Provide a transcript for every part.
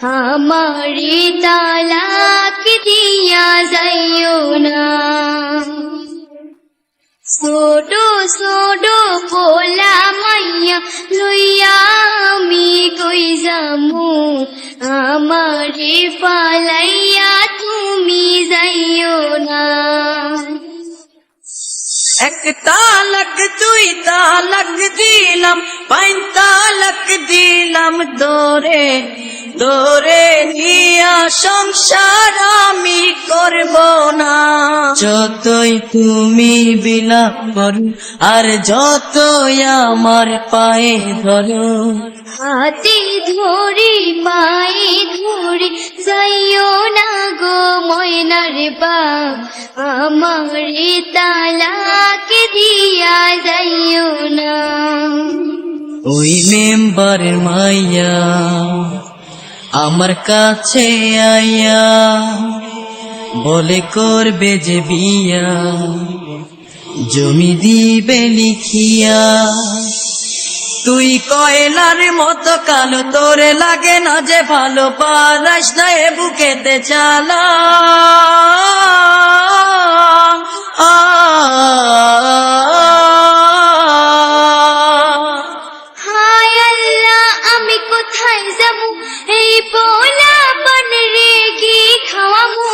আমারে তালাক দিয়া যাইও না। ছোট ছোট পোলা মাইয়া লইয়া আমি কই যামু, আমারে পালাইয়া তুমি যাইও না। এক তালাক দুই তালাক দিলাম, পাঁচ তালাক দিলাম তোরে, তোরে নিয়া সংসার আমি করব না। যতই তুমি বিলাপ করো আর যতই আমার পায়ে ধরো, হাতে ধরি পায়ে ধরি যাইও না গো ময়নার বাপ, আমারে তালাক দিয়া যাইও না। ওই মেম্বার মাইয়া আমার কাছে আইয়া বলে করবে যে বিয়া, জমি দিবে লিখিয়া। তুই কয়লার মতো কালো, তোরে লাগে না যে ভালো, পারাস না এ বুকেতে চালা। হায় আল্লাহ আমি কোথায় যাবো, এই পোলা পান রেগে খাওয়াবো।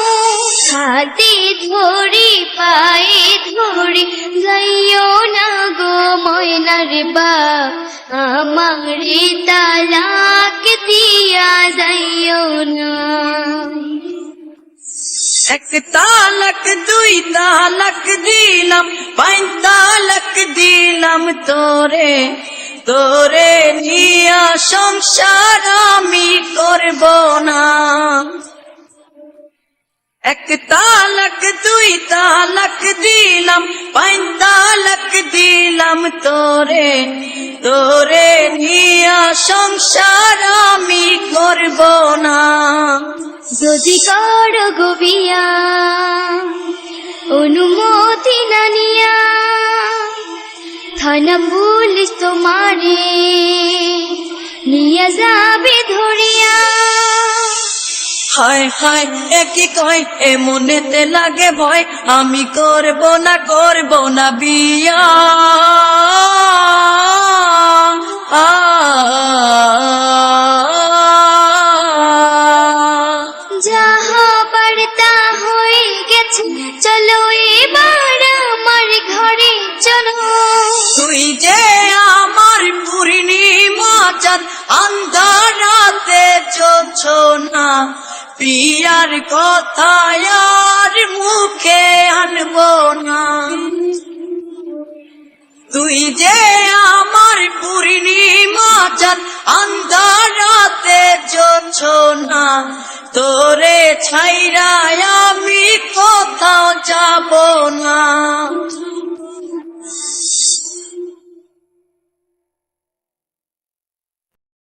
হাতে ধরি পায়ে ধরি যাইও না গো ময়নার বাপ, আমারে তালাক দিয়া যাইও না। এক তালাক দুই তালাক দিলাম, পাঁচ তালাক দিলাম তোরে, তোরে নিয়া সংসার আমি করব না। এক তালাক দুই তালাক দিলাম, পাঁচ তালাক দিলাম তোরে, তোরে নিয়া সংসার আমি করব না। যদি করো গো বিয়া অনুমতি না নিয়া, থানা পুলিশ তোমারে নিয়ে যাবে ধরিয়া। হায় হায় একই কয় এ মনেতে লাগে ভয়, আমি করব না বিয়া। যাহা বার্তা হয়ে গেছে চলো এবার আমার ঘরে চলো। তুই যে আমার পূর্ণিমা চাঁদ, আন্ধার রাতে চলছ না, পিয়ার কথা আর মুখে আনব না। তুই যে আমার পূর্ণিমা চাঁদ, আন্ধার রাতে চলছ না, তোরে ছাইরা আমি কোথাও যাব